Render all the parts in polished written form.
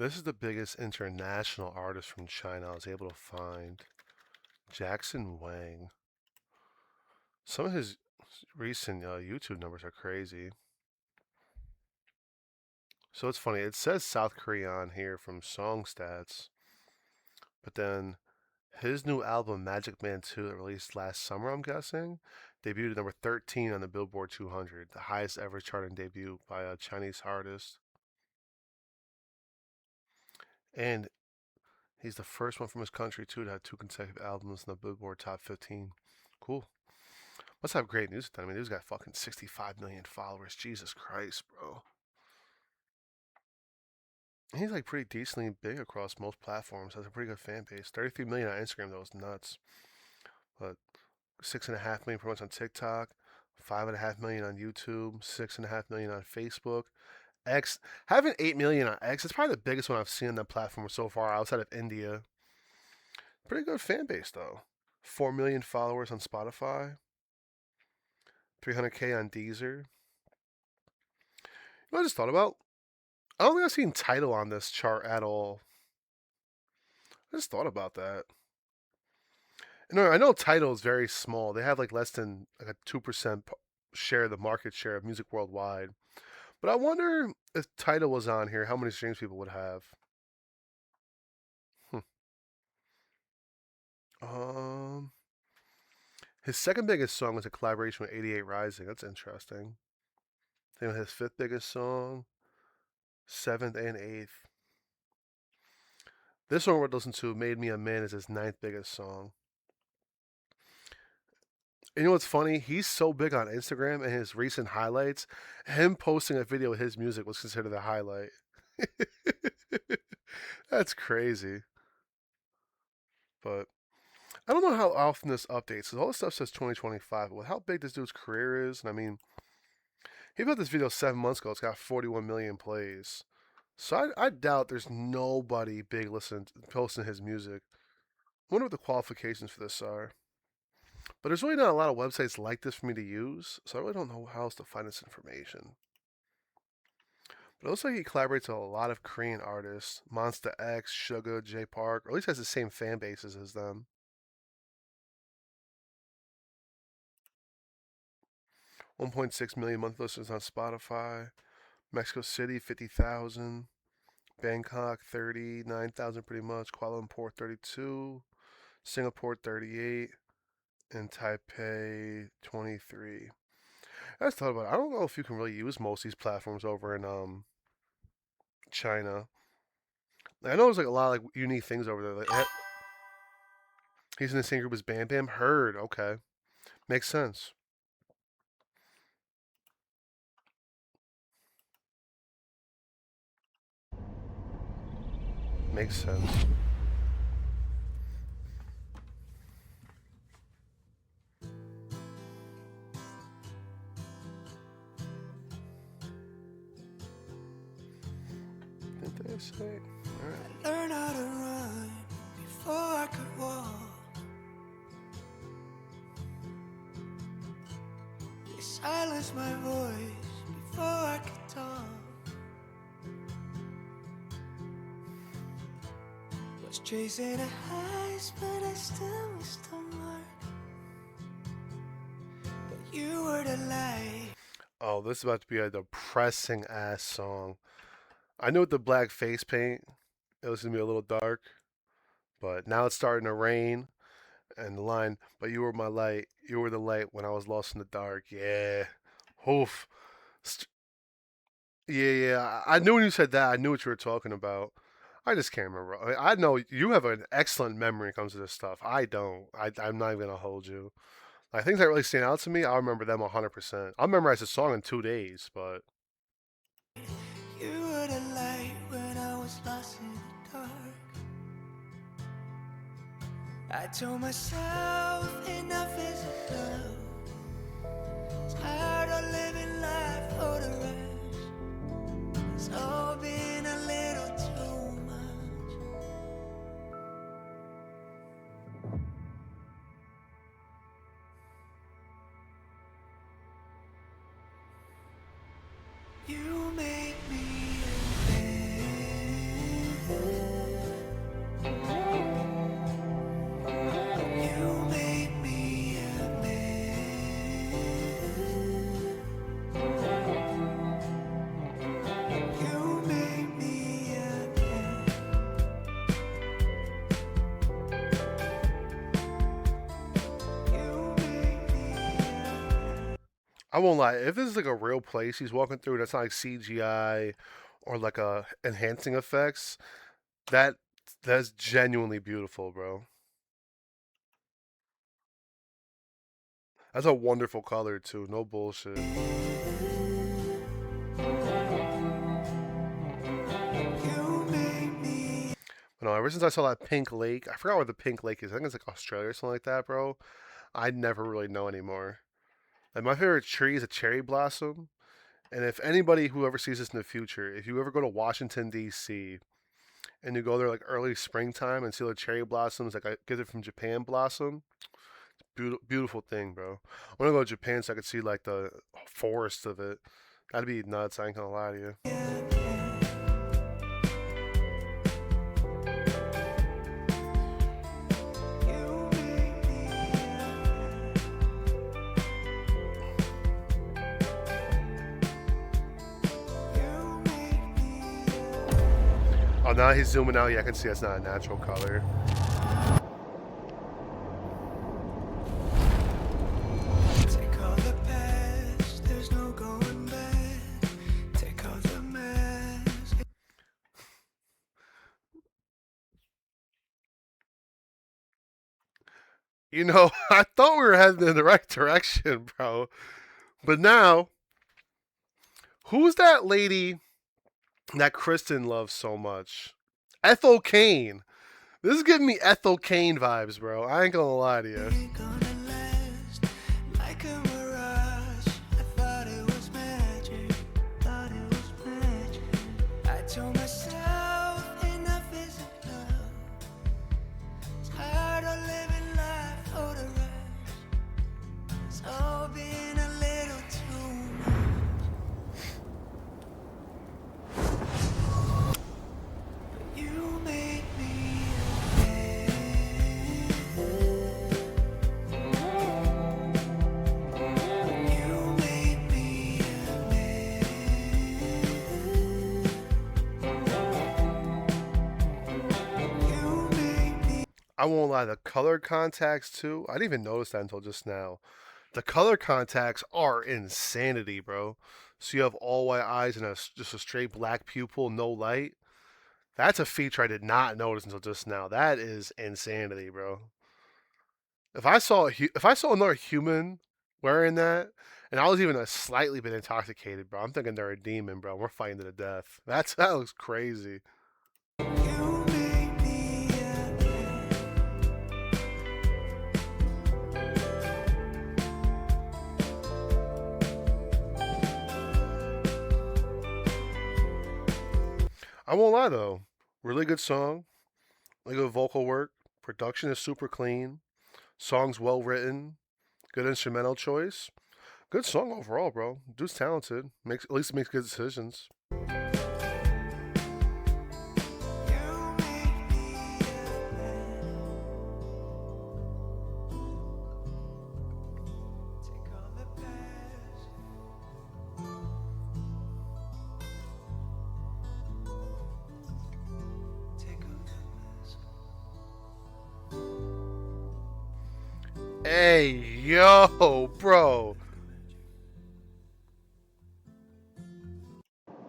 This is the biggest international artist from China I was able to find. Jackson Wang. Some of his recent YouTube numbers are crazy. So it's funny. It says South Korea on here from Song Stats, but then his new album Magic Man 2 that released last summer, I'm guessing, debuted at number 13 on the Billboard 200, the highest ever charting debut by a Chinese artist. And he's the first one from his country too to have two consecutive albums in the Billboard Top 15. Cool. Must have great music then. I mean, this got fucking 65 million followers. Jesus Christ, bro. He's like pretty decently big across most platforms. Has a pretty good fan base. 33 million on Instagram though is nuts. But 6.5 million pretty much on TikTok. 5.5 million on YouTube. 6.5 million on Facebook. X having 8 million on X. It's probably the biggest one I've seen on that platform so far outside of India. Pretty good fan base though. 4 million followers on Spotify. 300K on Deezer. You know what I just thought about? I don't think I've seen Tidal on this chart at all. I just thought about that. No, I know Tidal is very small. They have like less than like a 2% share of the market share of music worldwide. But I wonder if Tidal was on here, how many streams people would have. Hmm. Um, his second biggest song was a collaboration with 88 Rising. That's interesting. Then his fifth biggest song, seventh and eighth. This one we're listening to, "Made Me a Man," is his ninth biggest song. And you know what's funny? He's so big on Instagram and his recent highlights. Him posting a video with his music was considered a highlight. That's crazy. But I don't know how often this updates. Because all this stuff says 2025. But with how big this dude's career is, and I mean, he put this video 7 months ago. It's got 41 million plays. So I doubt there's nobody big posting his music. I wonder what the qualifications for this are. But there's really not a lot of websites like this for me to use, so I really don't know how else to find this information. But it looks like he collaborates with a lot of Korean artists. Monsta X, Suga, J Park, or at least has the same fan bases as them. 1.6 million monthly listeners on Spotify. Mexico City, 50,000. Bangkok, 39,000 pretty much. Kuala Lumpur, 32. Singapore, 38. And Taipei, 23. I just thought about it. I don't know if you can really use most of these platforms over in China. I know there's like a lot of like unique things over there. Like, he's in the same group as Bam Bam. Heard. Okay. Makes sense. Makes sense. Did they say? I learned how to run before I could walk. They silenced my voice before I could talk. Was chasing a highs, but I still missed the mark. But you were the light. Oh, this is about to be a depressing ass song. I knew with the black face paint, it was gonna be a little dark, but now it's starting to rain. And the line, "But you were my light. You were the light when I was lost in the dark." Yeah. Oof. Yeah. I knew when you said that. I knew what you were talking about. I just can't remember. I know you have an excellent memory when it comes to this stuff. I don't. I'm not even gonna hold you. Like things that really stand out to me, I'll remember them 100%. I'll memorize the song in 2 days, but You were the light when I was lost in the dark. I told myself enough is enough. Tired of living life for the rest. It's all been a little too much. You made me a man. I won't lie. If this is like a real place he's walking through, that's not like CGI or like enhancing effects. That that's genuinely beautiful, bro. That's a wonderful color too. No bullshit. You make me. But no, ever since I saw that pink lake, I forgot where the pink lake is. I think it's like Australia or something like that, bro. I never really know anymore. Like my favorite tree is a cherry blossom. And if anybody who ever sees this in the future, if you ever go to Washington D.C. and you go there like early springtime and see the cherry blossoms, like I get it from Japan blossom, beautiful, beautiful thing, bro. I want to go to Japan so I could see like the forest of it. That'd be nuts. I ain't gonna lie to you. You make me. You make me. Oh, now he's zooming out. Yeah, I can see that's not a natural color. Take all the past, there's no going back. Take all the mask. You know, I thought we were heading in the right direction, bro. But now, who's that lady that Kristen loves so much? Ethel Kane. This is giving me Ethel Kane vibes, bro. I ain't gonna lie to you. Ain't gonna last like a mirage. I thought it was magic. Thought it was magic. I told myself enough is enough. It's hard on living life for the rush. It's all been a little too much. But you made me a man. You made me a man. You made me. I won't lie, the color contacts too. I didn't even notice that until just now. The color contacts are insanity, bro. So you have all white eyes and just a straight black pupil, no light. That's a feature I did not notice until just now. That is insanity, bro. If I saw another human wearing that, and I was even a slightly bit intoxicated, bro, I'm thinking they're a demon, bro. We're fighting to the death. That looks crazy. You made me a man. I won't lie though, really good song, really good vocal work. Production is super clean. Song's well written. Good instrumental choice. Good song overall, bro. Dude's talented. Makes at least makes good decisions. You made me a man. Take all the past. Take all the mask. Hey, yo, bro.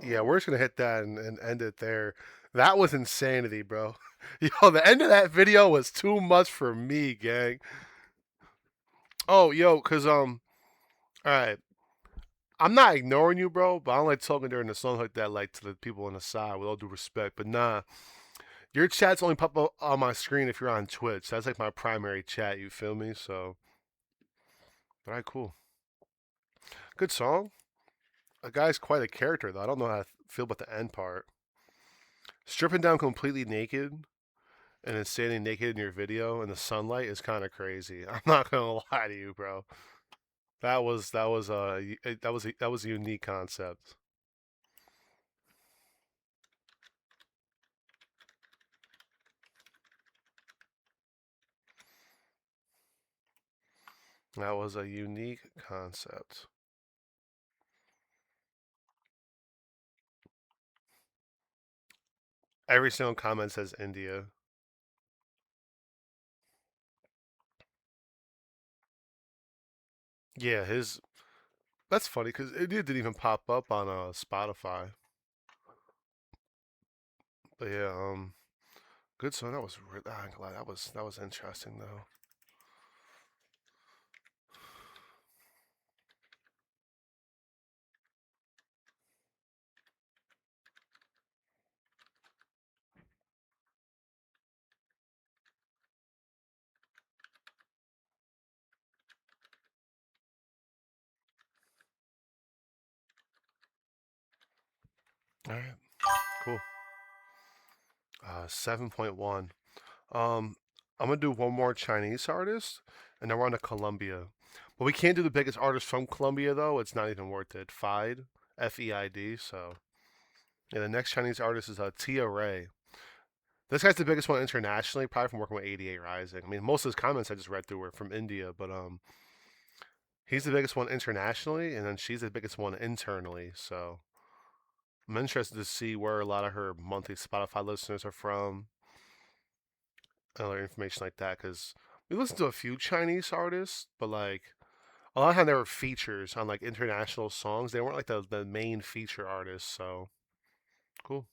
Yeah, we're just gonna hit that and end it there. That was insanity, bro. Yo, the end of that video was too much for me, gang. Oh, yo, cause all right. I'm not ignoring you, bro, but I don't like talking during the song like that, like to the people on the side, with all due respect. But nah, your chats only pop up on my screen if you're on Twitch. That's like my primary chat. You feel me? So, all right, cool. Good song. A guy's quite a character, though. I don't know how to feel about the end part. Stripping down completely naked and then standing naked in your video in the sunlight is kind of crazy. I'm not gonna lie to you, bro. That was a unique concept. That was a unique concept. Every single comment says India. Yeah, his That's funny because it didn't even pop up on Spotify. But yeah, good song. That was I'm glad that was interesting though. All right, cool. 7.1. Um, I'm gonna do one more Chinese artist, and then we're on to Colombia. But we can't do the biggest artist from Colombia though. It's not even worth it. Feid, Feid. So yeah, the next Chinese artist is Tia Ray. This guy's the biggest one internationally, probably from working with 88 Rising. I mean, most of his comments I just read through were from India, but he's the biggest one internationally, and then she's the biggest one internally. So I'm interested to see where a lot of her monthly Spotify listeners are from, and other information like that. Because we listened to a few Chinese artists, but like a lot of time they were features on like international songs. They weren't like the main feature artists. So cool.